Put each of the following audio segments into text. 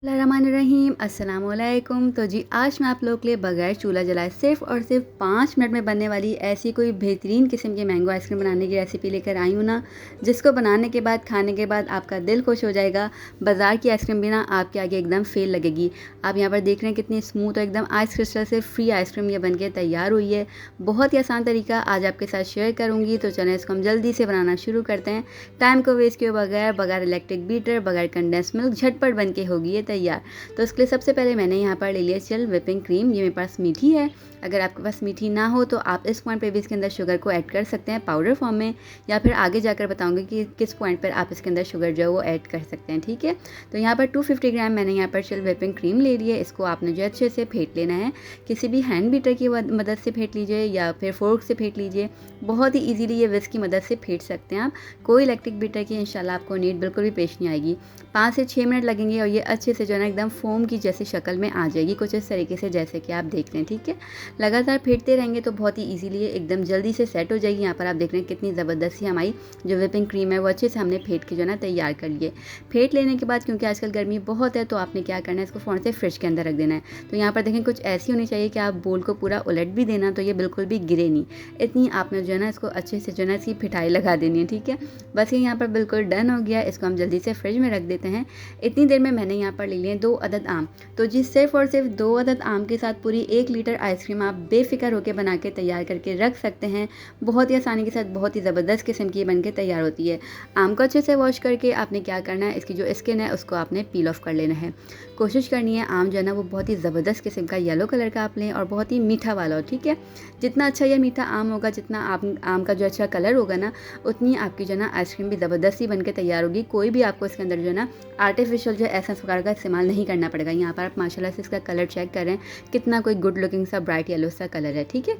रहीम अस्सलाम वालेकुम। तो जी आज मैं आप लोगों के लिए बगैर चूल्हा जलाए सिर्फ़ और सिर्फ 5 मिनट में बनने वाली ऐसी कोई बेहतरीन किस्म की मैंगो आइसक्रीम बनाने की रेसिपी लेकर आई हूँ ना, जिसको बनाने के बाद खाने के बाद आपका दिल खुश हो जाएगा। बाज़ार की आइसक्रीम भी ना आपके आगे एकदम फेल लगेगी। आप यहाँ पर देख रहे हैं कितनी स्मूथ और एकदम आइस क्रिस्टल से फ्री आइसक्रीम ये बन के तैयार हुई है। बहुत ही आसान तरीका आज आपके साथ शेयर करूँगी, तो चलें इसको हम जल्दी से बनाना शुरू करते हैं। टाइम को वेस्ट किए बगैर, बगैर इलेक्ट्रिक बीटर, बगैर कंडेंस मिल्क, झटपट बन के होगी ये तैयार। तो उसके लिए सबसे पहले मैंने यहाँ पर ले लिया चिल व्हिपिंग क्रीम। ये मेरे पास मीठी है। अगर आपके पास मीठी ना हो तो आप इस पॉइंट पे भी इसके अंदर शुगर को ऐड कर सकते हैं पाउडर फॉर्म में, या फिर आगे जाकर बताऊंगी कि किस पॉइंट पर आप इसके अंदर शुगर जो है वो ऐड कर सकते हैं। ठीक है, तो यहाँ पर 250 ग्राम मैंने यहाँ पर चिल व्हिपिंग क्रीम ले ली है। इसको आपने जो अच्छे से फेंट लेना है। किसी भी हैंड बीटर की मदद से फेंट लीजिए या फिर फोर्क से फेंट लीजिए। बहुत ही ईजिली ये विस्क की मदद से फेंट सकते हैं आप। कोई इलेक्ट्रिक बीटर की इंशाल्लाह आपको नीड बिल्कुल भी पेश नहीं आएगी। 5 से 6 मिनट लगेंगे और ये अच्छे से जो है ना एकदम फोम की जैसी शक्ल में आ जाएगी, कुछ इस तरीके से जैसे कि आप देख रहे हैं। ठीक है, लगातार फेंटते रहेंगे तो बहुत ही इजीली एकदम जल्दी से सेट हो जाएगी। यहाँ पर आप देख रहे हैं कितनी ज़बरदस्त सी हमारी जो व्हिपिंग क्रीम है वो अच्छे से हमने फेंट के जो है ना तैयार कर लिए। फेंट लेने के बाद क्योंकि आजकल गर्मी बहुत है तो आपने क्या करना है, इसको फ़ौरन से फ्रिज के अंदर रख देना है। तो यहाँ पर देखें कुछ ऐसी होनी चाहिए कि आप बोल को पूरा उलट भी देना तो ये बिल्कुल भी गिरे नहीं। इतनी आपने जो है ना इसको अच्छे से जो है ना इसकी पिटाई लगा देनी है। ठीक है, बस ये यहाँ पर बिल्कुल डन हो गया। इसको हम जल्दी से फ्रिज में रख देते हैं। इतनी देर में मैंने यहाँ पर ले लिए 2 अदद आम। तो जी सिर्फ और सिर्फ 2 अदद आम के साथ पूरी 1 लीटर आइसक्रीम आप बेफिक्र होकर बना के तैयार करके रख सकते हैं। बहुत ही आसानी के साथ बहुत ही ज़बरदस्त किस्म की बन के तैयार होती है। आम को अच्छे से वॉश करके आपने क्या करना है, इसकी जो स्किन है उसको आपने पील ऑफ कर लेना है। कोशिश करनी है आम जो है ना वो बहुत ही ज़बरदस्त किस्म का येलो कलर का आप लें और बहुत ही मीठा वाला हो। ठीक है, जितना अच्छा यह मीठा आम होगा, जितना आम का जो अच्छा कलर होगा ना, उतनी आपकी जो है ना आइसक्रीम भी ज़बरदस्ती बन के तैयार होगी। कोई भी आपको इसके अंदर जो है ना आर्टिफिशियल जो एसेंस वगैरह का इस्तेमाल नहीं करना पड़ेगा। यहाँ पर आप माशाल्लाह से इसका कलर चेक करें, कितना कोई गुड लुकिंग सा ब्राइट येलो सा कलर है। ठीक है,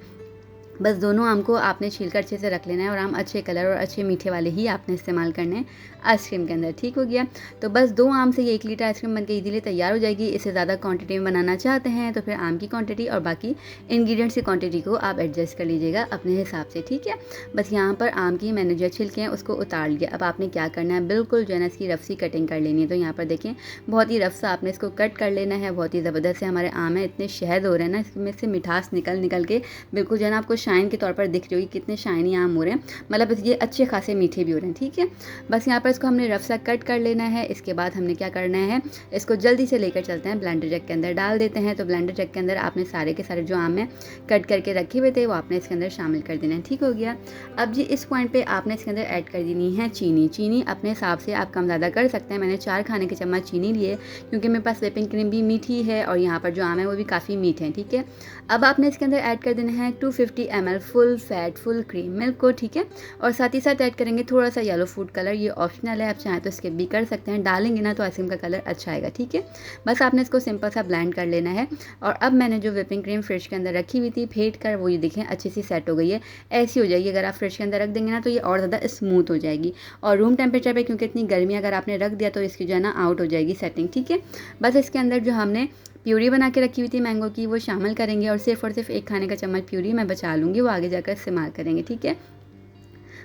बस दोनों आम को आपने छीलकर अच्छे से रख लेना है और आम अच्छे कलर और अच्छे मीठे वाले ही आपने इस्तेमाल करने हैं आइसक्रीम के अंदर। ठीक हो गया, तो बस 2 आम से ये 1 लीटर आइसक्रीम बनके इजीली तैयार हो जाएगी। इससे ज़्यादा क्वांटिटी में बनाना चाहते हैं तो फिर आम की क्वांटिटी और बाकी इंग्रेडिएंट्स की क्वांटिटी को आप एडजस्ट कर लीजिएगा अपने हिसाब से। ठीक है, बस यहाँ पर आम की मैंने जो छिलके हैं उसको उतार लिया। अब आपने क्या करना है, बिल्कुल जो है ना इसकी रफ सी कटिंग कर लेनी है। तो यहाँ पर देखें बहुत ही रफ सा आपने इसको कट कर लेना है। बहुत ही ज़बरदस्त से हमारे आम है, इतने शहद हो रहे हैं ना, इसमें से मिठास निकल के बिल्कुल जो है ना आपको शाइन के तौर पर दिख रही होगी कितने शाइनी आम हो रहे हैं, मतलब ये अच्छे खासे मीठे भी हो रहे हैं। ठीक है, बस यहाँ पर इसको हमने रफ सा कट कर लेना है। इसके बाद हमने क्या करना है, इसको जल्दी से लेकर चलते हैं ब्लेंडर जग के अंदर डाल देते हैं। तो ब्लेंडर जग के अंदर आपने सारे के सारे जो आम है कट करके रखे हुए थे वो आपने इसके अंदर शामिल कर देना है। ठीक हो गया, अब जी इस पॉइंट पे आपने इसके अंदर ऐड कर देनी है चीनी। चीनी अपने हिसाब से आप कम ज़्यादा कर सकते हैं। मैंने 4 खाने के चम्मच चीनी लिए क्योंकि मेरे पास व्हिपिंग क्रीम भी मीठी है और यहाँ पर जो आम है वो भी काफ़ी मीठे हैं। ठीक है, अब आपने इसके अंदर ऐड कर देना है 250 ml full fat full cream milk को। ठीक है, और साथ ही साथ ऐड करेंगे थोड़ा सा येलो फूड कलर। ये ऑप्शनल है, आप चाहें तो स्किप भी कर सकते हैं। डालेंगे ना तो आइसक्रीम का कलर अच्छा आएगा। ठीक है, बस आपने इसको सिंपल सा ब्लेंड कर लेना है। और अब मैंने जो व्हिपिंग क्रीम फ्रिज के अंदर रखी हुई थी फेंट कर, वो ये देखें अच्छी सी सेट हो गई है। ऐसी हो जाएगी। अगर आप फ्रिज के अंदर रख देंगे ना तो ये और ज़्यादा स्मूथ हो जाएगी। और रूम टेम्परेचर पर क्योंकि इतनी गर्मी अगर आपने रख दिया तो इसकी जो है ना आउट हो जाएगी सेटिंग। ठीक है, बस इसके अंदर जो हमने प्यूरी बना के रखी हुई थी मैंगो की वो शामिल करेंगे और सिर्फ 1 खाने का चम्मच प्यूरी मैं बचा लूँगी, वो आगे जाकर इस्तेमाल करेंगे। ठीक है,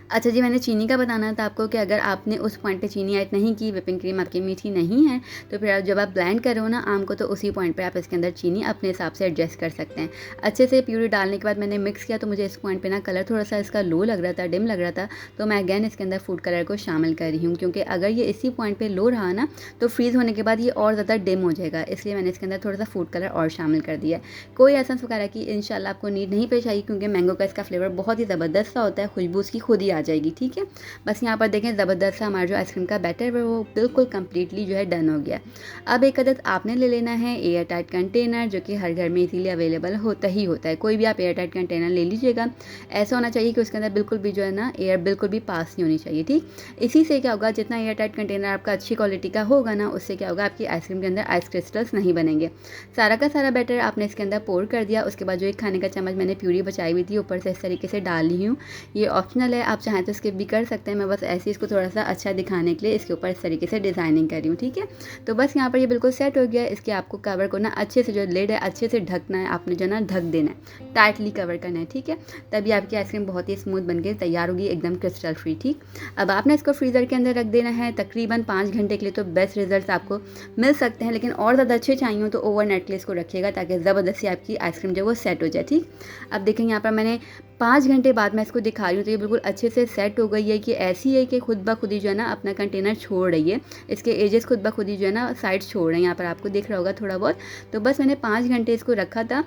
अच्छा जी, मैंने चीनी का बताना था आपको कि अगर आपने उस पॉइंट पे चीनी ऐड नहीं की, व्हिपिंग क्रीम आपकी मीठी नहीं है, तो फिर जब आप ब्लेंड कर रहे हो ना आम को, तो उसी पॉइंट पे आप इसके अंदर चीनी अपने हिसाब से एडजस्ट कर सकते हैं। अच्छे से प्यूरी डालने के बाद मैंने मिक्स किया तो मुझे इस पॉइंट पे ना कलर थोड़ा सा इसका लो लग रहा था, डिम लग रहा था। तो मैं अगैन इसके अंदर फूड कलर को शामिल कर रही हूँ क्योंकि अगर ये इसी पॉइंट पर लो रहा ना तो फ्रीज़ होने के बाद ये और ज़्यादा डिम हो जाएगा, इसलिए मैंने इसके अंदर थोड़ा सा फूड कलर और शामिल कर दिया। कोई एसेंस वगैरह की इंशाल्लाह आपको नीड नहीं पेश आएगी क्योंकि मैंगो का इसका फ्लेवर बहुत ही ज़बरदस्त सा होता है, खुशबू उसकी खुद ही आ जाएगी। ठीक है, बस यहाँ पर देखें ज़बरदस्त सा हमारा जो आइसक्रीम का बैटर है वो बिल्कुल कंप्लीटली जो है डन हो गया। अब एक अदद आपने ले लेना है एयर टाइट कंटेनर, जो कि हर घर में इजीली अवेलेबल होता ही होता है। कोई भी आप एयर टाइट कंटेनर ले लीजिएगा। ऐसा होना चाहिए कि उसके अंदर बिल्कुल भी जो है ना एयर बिल्कुल भी पास नहीं होनी चाहिए। ठीक, इसी से क्या होगा, जितना एयर टाइट कंटेनर आपका अच्छी क्वालिटी का होगा ना, उससे क्या होगा आपकी आइसक्रीम के अंदर आइस क्रिस्टल्स नहीं बनेंगे। सारा का सारा बैटर आपने इसके अंदर पोर कर दिया। उसके बाद जो 1 खाने का चम्मच मैंने प्यूरी बचाई हुई थी ऊपर से इस तरीके से डाल ली हूँ। ये ऑप्शनल है, आप चाहें तो स्किप भी कर सकते हैं। मैं बस ऐसे ही इसको थोड़ा-सा अच्छा दिखाने के लिए इसके ऊपर इस तरीके से डिज़ाइनिंग कर रही हूँ, ठीक है। तो बस यहाँ पर ये बिल्कुल सेट हो गया है। इसके आपको कवर को ना अच्छे से, जो लिड है अच्छे से ढकना है, आपने जो ना ढक देना है, टाइटली कवर करना है, ठीक है। तभी आपकी आइसक्रीम बहुत ही स्मूथ बन के तैयार होगी, एकदम क्रिस्टल फ्री, ठीक। अब आपने इसको फ्रीज़र के अंदर रख देना है तकरीबन 5 घंटे के लिए, तो बेस्ट रिजल्ट्स आपको मिल सकते हैं। लेकिन और ज़्यादा अच्छे चाहिए हो तो ओवरनाइट के लिए इसको रखिएगा, ताकि ज़बरदस्ती आपकी आइसक्रीम जो है वो सेट हो जाए, ठीक। अब देखें यहाँ पर मैंने 5 घंटे बाद मैं इसको दिखा रही हूँ, तो ये बिल्कुल अच्छे से सेट हो गई है कि ऐसी है कि खुद ब खुद ही जो है ना अपना कंटेनर छोड़ रही है। इसके एजेस खुद ब खुद ही जो है ना साइड्स छोड़ रहे हैं, यहाँ पर आपको दिख रहा होगा थोड़ा बहुत। तो बस मैंने 5 घंटे इसको रखा था,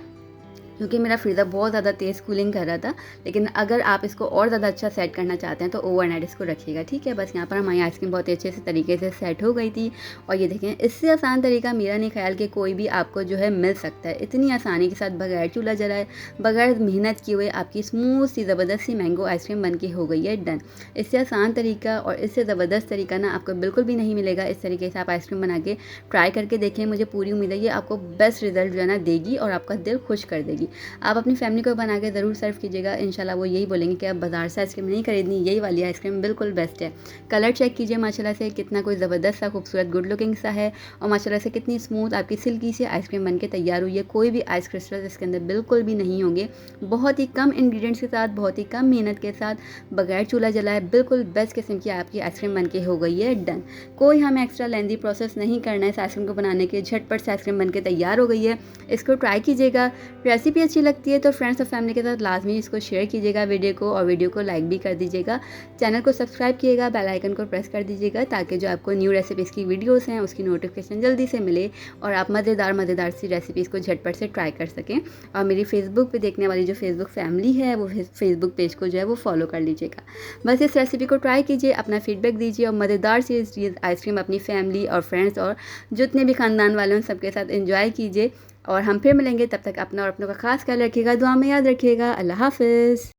क्योंकि मेरा फ्रीज़र बहुत ज़्यादा तेज़ कूलिंग कर रहा था। लेकिन अगर आप इसको और ज़्यादा अच्छा सेट करना चाहते हैं तो ओवरनाइट इसको रखिएगा, ठीक है। बस यहाँ पर हमारी आइसक्रीम बहुत ही अच्छे से तरीके से सेट हो गई थी। और ये देखें, इससे आसान तरीका मेरा नहीं ख्याल कि कोई भी आपको जो है मिल सकता है। इतनी आसानी के साथ, बगैर चूल्हा जलाए, बगैर मेहनत किए हुए आपकी स्मूथ सी ज़बरदस्त सी मैंगो आइसक्रीम बन के हो गई है डन। इससे आसान तरीका और इससे ज़बरदस्त तरीका ना आपको बिल्कुल भी नहीं मिलेगा। इस तरीके से आप आइसक्रीम बना के ट्राई करके देखें, मुझे पूरी उम्मीद है ये आपको बेस्ट रिज़ल्ट जो है ना देगी और आपका दिल खुश कर देगी। आप अपनी फैमिली को बना के ज़रूर सर्व कीजिएगा, इंशाल्लाह वो यही बोलेंगे कि आप बाज़ार से आइसक्रीम नहीं खरीदनी, यही वाली आइसक्रीम बिल्कुल बेस्ट है। कलर चेक कीजिए माशाल्लाह से, कितना कोई ज़बरदस्त सा खूबसूरत गुड लुकिंग सा है, और माशाल्लाह से कितनी स्मूथ आपकी सिल्की सी आइसक्रीम बन के तैयार हुई है। कोई भी आइस क्रिस्टल्स इसके अंदर बिल्कुल भी नहीं होंगे। बहुत ही कम इंग्रेडिएंट्स के साथ, बहुत ही कम मेहनत के साथ, बगैर चूल्हा जलाए बिल्कुल बेस्ट किस्म की आपकी आइसक्रीम बन के हो गई है डन। कोई हमें एक्स्ट्रा लेंदी प्रोसेस नहीं करना है इस आइसक्रीम को बनाने के, झटपट से आइसक्रीम बन के तैयार हो गई है। इसको ट्राई कीजिएगा। रेसिपी अच्छी लगती है तो फ्रेंड्स और फैमिली के साथ लाजमी इसको शेयर कीजिएगा वीडियो को, और वीडियो को लाइक भी कर दीजिएगा। चैनल को सब्सक्राइब कीजिएगा, बेल आइकन को प्रेस कर दीजिएगा, ताकि जो आपको न्यू रेसिपीज़ की वीडियोस हैं उसकी नोटिफिकेशन जल्दी से मिले और आप मज़ेदार सी रेसिपीज़ को झटपट से ट्राई कर सकें। और मेरी फेसबुक पे देखने वाली जो फेसबुक फैमिली है, वो फेसबुक पेज को जो है वो फॉलो कर लीजिएगा। बस इस रेसिपी को ट्राई कीजिए, अपना फीडबैक दीजिए, और मज़ेदार सी आइसक्रीम अपनी फैमिली और फ्रेंड्स और जितने भी ख़ानदान वाले हैं सबके साथ एंजॉय कीजिए। और हम फिर मिलेंगे, तब तक अपना और अपनों का खास ख्याल रखिएगा, दुआ में याद रखिएगा। अल्लाह हाफ़िज़।